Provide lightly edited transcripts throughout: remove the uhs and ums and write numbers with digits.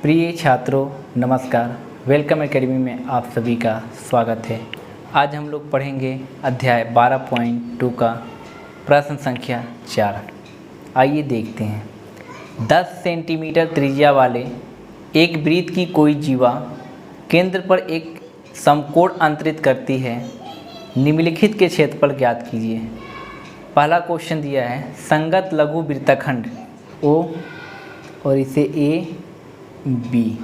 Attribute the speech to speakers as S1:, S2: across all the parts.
S1: प्रिय छात्रों नमस्कार। वेलकम एकेडमी में आप सभी का स्वागत है। आज हम लोग पढ़ेंगे अध्याय 12.2 का प्रश्न संख्या 4। आइए देखते हैं। 10 सेंटीमीटर त्रिज्या वाले एक वृत्त की कोई जीवा केंद्र पर एक समकोण अंतरित करती है। निम्नलिखित के क्षेत्रफल ज्ञात कीजिए। पहला क्वेश्चन दिया है संगत लघु वृत्तखंड O और इसे ए बी।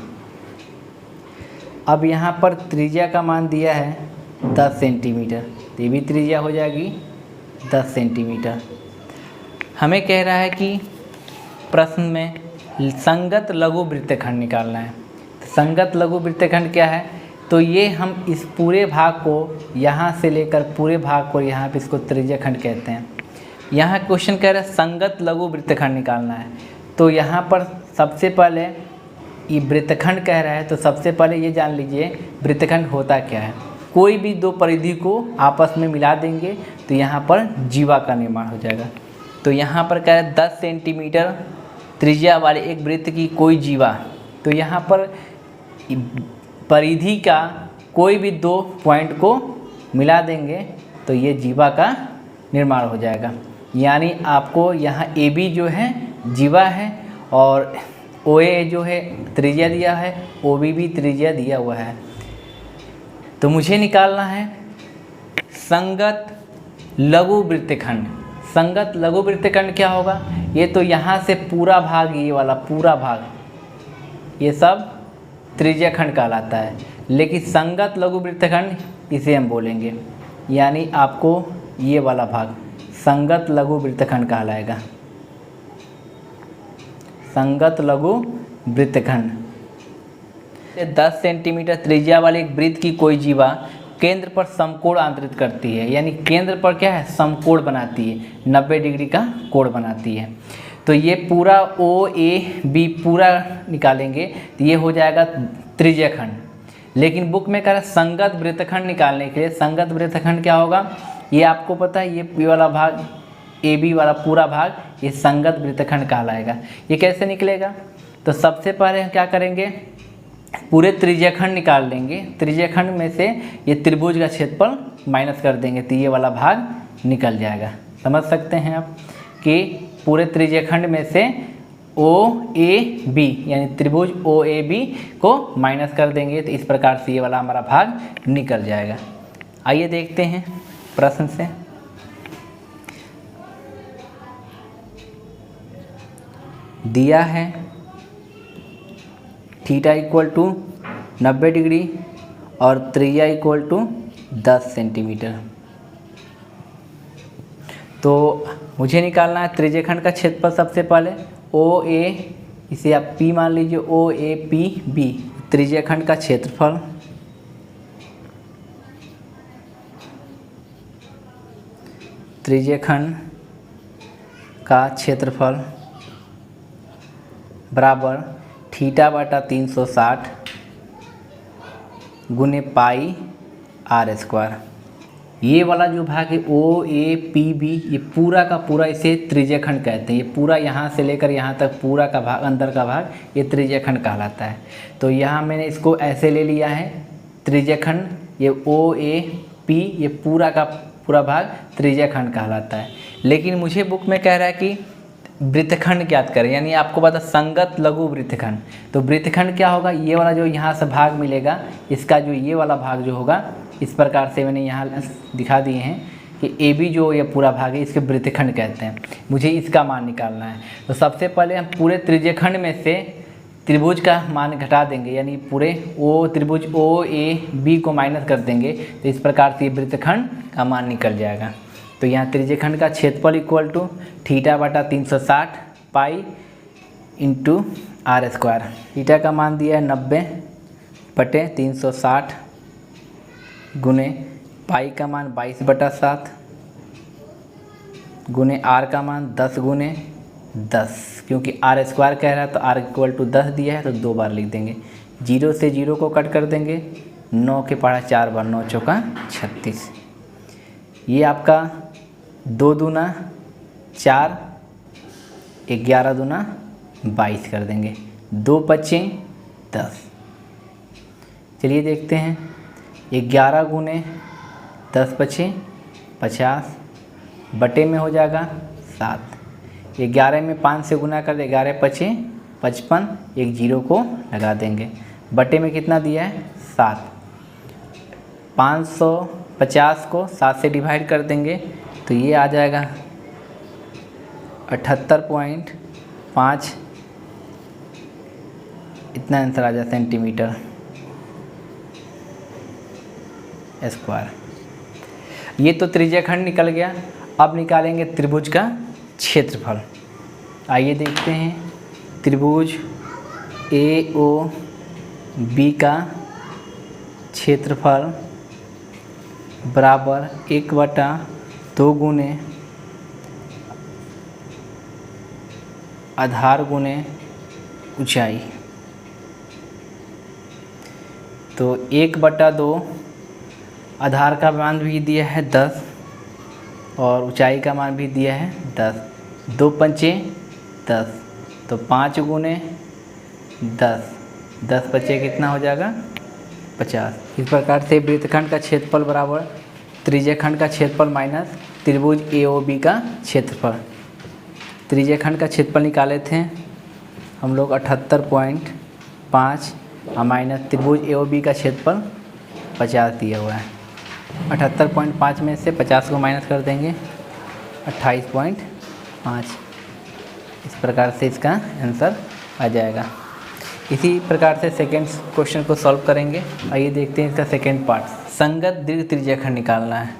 S1: अब यहाँ पर त्रिज्या का मान दिया है 10 सेंटीमीटर, तो ये भी त्रिज्या हो जाएगी 10 सेंटीमीटर। हमें कह रहा है कि प्रश्न में संगत लघु वृत्तखंड निकालना है। संगत लघु वृत्तखंड क्या है? तो ये हम इस पूरे भाग को यहाँ से लेकर पूरे भाग को यहाँ पे इसको त्रिज्याखंड कहते हैं। यहाँ क्वेश्चन कह रहा है संगत लघु वृत्तखंड निकालना है। तो यहाँ पर सबसे पहले ये वृत्तखंड कह रहा है, तो सबसे पहले ये जान लीजिए वृत्तखंड होता क्या है। कोई भी दो परिधि को आपस में मिला देंगे तो यहाँ पर जीवा का निर्माण हो जाएगा। तो यहाँ पर कह रहा है 10 सेंटीमीटर त्रिज्या वाले एक वृत्त की कोई जीवा, तो यहाँ पर परिधि का कोई भी दो पॉइंट को मिला देंगे तो ये जीवा का निर्माण हो जाएगा। यानी आपको यहाँ ए बी जो है जीवा है और ओ ए जो है त्रिज्या दिया है, ओ बी भी त्रिज्या दिया हुआ है। तो मुझे निकालना है संगत लघु वृत्तखंड। संगत लघु वृत्तखंड क्या होगा? ये तो यहाँ से पूरा भाग, ये वाला पूरा भाग, ये सब त्रिज्याखंड कहलाता है। लेकिन संगत लघु वृत्तखंड इसे हम बोलेंगे, यानी आपको ये वाला भाग संगत लघु वृत्तखंड कहलाएगा। संगत लघु वृत्तखंड। 10 सेंटीमीटर त्रिज्या वाले एक वृत्त की कोई जीवा केंद्र पर समकोण अंतरित करती है, यानी केंद्र पर क्या है? समकोण बनाती है, 90 डिग्री का कोण बनाती है। तो ये पूरा ओ ए बी पूरा निकालेंगे तो ये हो जाएगा त्रिज्याखंड। लेकिन बुक में कह रहा है संगत वृत्तखंड निकालने के लिए। संगत वृत्तखंड क्या होगा? ये आपको पता है, ये वाला भाग ए बी वाला पूरा भाग ये संगत वृत्तखंड कहलाएगा। ये कैसे निकलेगा? तो सबसे पहले हम क्या करेंगे, पूरे त्रिज्याखंड निकाल लेंगे। त्रिज्याखंड में से ये त्रिभुज का क्षेत्रफल माइनस कर देंगे तो ये वाला भाग निकल जाएगा। समझ सकते हैं आप कि पूरे त्रिज्याखंड में से ओ ए बी यानी त्रिभुज ओ ए बी को माइनस कर देंगे तो इस प्रकार से ये वाला हमारा भाग निकल जाएगा। आइए देखते हैं प्रश्न से। दिया है थीटा इक्वल टू 90 डिग्री और त्रिज्या इक्वल टू 10 सेंटीमीटर। तो मुझे निकालना है त्रिज्याखंड का क्षेत्रफल। सबसे पहले ओ ए, इसे आप पी मान लीजिए, ओ ए पी बी त्रिज्याखंड का क्षेत्रफल त्रिज्याखंड का क्षेत्रफल बराबर थीटा बटा 360 गुने पाई आर स्क्वायर। ये वाला जो भाग है ओ ए पी बी ये पूरा का पूरा इसे त्रिज्याखंड कहते हैं। ये पूरा यहाँ से लेकर यहाँ तक पूरा का भाग, अंदर का भाग, ये त्रिज्याखंड कहलाता है। तो यहाँ मैंने इसको ऐसे ले लिया है त्रिज्याखंड। ये ओ ए पी ये पूरा का पूरा भाग त्रिज्याखंड कहलाता है। लेकिन मुझे बुक में कह रहा है कि वृत्तखंड ज्ञात करें, यानी आपको पता संगत लघु वृत्तखंड। तो वृत्तखंड क्या होगा? ये वाला जो यहाँ से भाग मिलेगा, इसका जो ये वाला भाग जो होगा, इस प्रकार से मैंने यहाँ दिखा दिए हैं कि ए बी जो ये पूरा भाग है इसके वृत्तखंड कहते हैं। मुझे इसका मान निकालना है। तो सबसे पहले हम पूरे त्रिज्याखंड में से त्रिभुज का मान घटा देंगे, यानी पूरे ओ त्रिभुज ओ ए बी को माइनस कर देंगे तो इस प्रकार से वृत्तखंड का मान निकल जाएगा। तो यहाँ त्रिज्याखंड का क्षेत्रफल इक्वल टू थीटा बटा 360 pi into r square. Theta का मान दिया है 90 बटे 360 गुने पाई का मान 22/7 गुने आर का मान 10 गुने 10, क्योंकि आर स्क्वायर कह रहा है तो आर इक्वल टू 10 दिया है तो 2 बार लिख देंगे। 0 से 0 को कट कर देंगे, 9 के पढ़ा 4 बार, 9 चौका 36। ये आपका 2 दूना 4, 11 दूना 22 कर देंगे। 2 25 10। चलिए देखते हैं, 11 गुने 10 बचे 50, बटे में हो जाएगा 7। 11 में 5 से गुना कर दे, 11 बचे 55, एक जीरो को लगा देंगे। बटे में कितना दिया है 7। 550 को 7 से डिवाइड कर देंगे तो ये आ जाएगा 78.5, इतना आंसर आ जाए सेंटीमीटर स्क्वायर। ये तो त्रिज्याखंड निकल गया। अब निकालेंगे त्रिभुज का क्षेत्रफल। आइए देखते हैं, त्रिभुज AOB का क्षेत्रफल बराबर 1/2 गुने आधार गुने ऊंचाई। तो 1/2 आधार का मान भी दिया है 10 और ऊंचाई का मान भी दिया है 10। 2 पंचे 10, तो 5 गुने 10, 10 बचे कितना हो जाएगा 50। इस प्रकार से वृत्तखंड का क्षेत्रफल बराबर त्रिज्याखंड का क्षेत्रफल माइनस त्रिभुज AOB का क्षेत्रफल। त्रिज्याखंड का क्षेत्रफल निकाले थे हम लोग 78.5 और माइनस त्रिभुज AOB का क्षेत्रफल 50 दिया हुआ है। 78.5 में से 50 को माइनस कर देंगे, 28.5। इस प्रकार से इसका आंसर आ जाएगा। इसी प्रकार से सेकेंड क्वेश्चन को सॉल्व करेंगे। आइए देखते हैं इसका सेकेंड पार्ट। संगत दीर्घ त्रिज्याखंड निकालना है।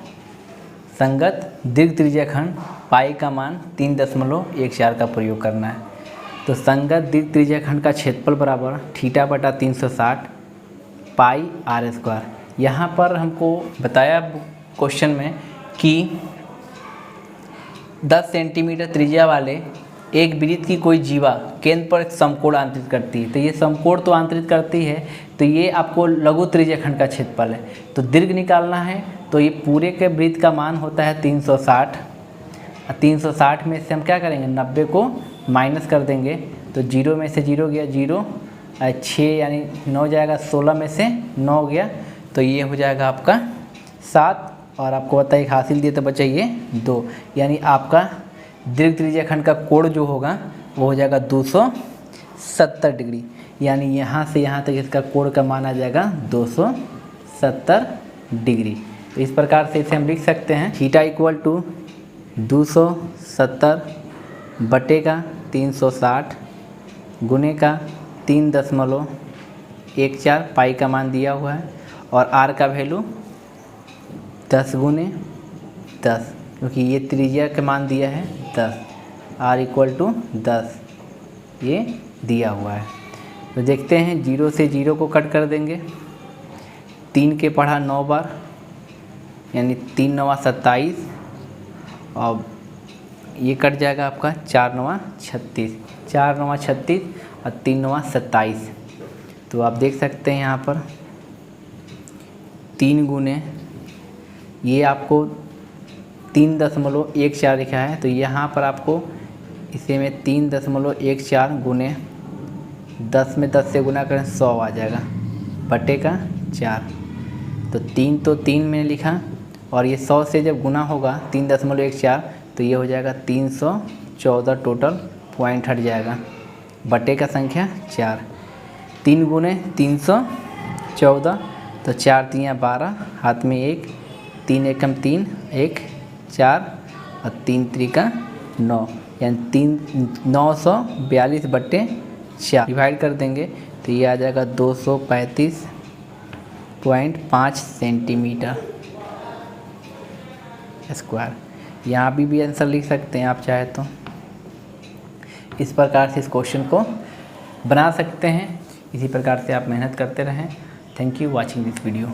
S1: संगत दीर्घ त्रिज्याखंड पाई का मान 3.14 का प्रयोग करना है। तो संगत दीर्घ त्रिज्याखंड का क्षेत्रफल बराबर θ/360 पाई r²। यहाँ पर हमको बताया क्वेश्चन में कि 10 सेंटीमीटर त्रिज्या वाले एक वृत्त की कोई जीवा केंद्र पर समकोण आंतरित करती है। तो ये समकोण तो आंतरित करती है, तो ये आपको लघु त्रिज्याखंड का क्षेत्रफल है। तो दीर्घ निकालना है तो ये पूरे के वृत्त का मान होता है 360। 360 में से हम क्या करेंगे, 90 को माइनस कर देंगे तो 0 में से 0 गया 0, 6 यानी 9 जाएगा, 16 में से 9 गया तो ये हो जाएगा आपका 7। और आपको बताइए हासिल दिए तो बचा ये 2, यानी आपका दीर्घ त्रिज्याखंड का कोण जो होगा वो हो जाएगा 270 डिग्री। यानी यहाँ से यहाँ तक इसका कोण का मान आ जाएगा 270 डिग्री। तो इस प्रकार से इसे हम लिख सकते हैं θ = 270 बटे का 360 गुने का 3.14 पाई का मान दिया हुआ है और r का वैल्यू 10 गुने 10, क्योंकि ये त्रिज्या का मान दिया है 10, r = 10 ये दिया हुआ है। तो देखते हैं 0 से 0 को कट कर देंगे। 3 के पढ़ा 9 बार यानी 3 × 9 = 27 और ये कट जाएगा आपका 4 × 9 = 36, 4 × 9 = 36 और 3 × 9 = 27। तो आप देख सकते हैं यहाँ पर 3 गुने ये आपको 3.14 लिखा है, तो यहाँ पर आपको इसे में 3.14 गुने 10 में 10 से गुना करें 100 आ जाएगा बटे का 4। तो 3 तो 3 में लिखा और ये 100 से जब गुना होगा 3.14 तो ये हो जाएगा 314 टोटल पॉइंट हट जाएगा बटे का संख्या 4। 3 गुने 314 तो 4 × 3 = 12, हाथ में 1, 3 एकम 3, 1 4 और 3 × 3 = 9, यानी 942 बटे 4 डिवाइड कर देंगे तो ये आ जाएगा 235.5 सेंटीमीटर स्क्वायर। यहाँ भी आंसर लिख सकते हैं आप चाहे तो। इस प्रकार से इस क्वेश्चन को बना सकते हैं। इसी प्रकार से आप मेहनत करते रहें। Thank you watching this video.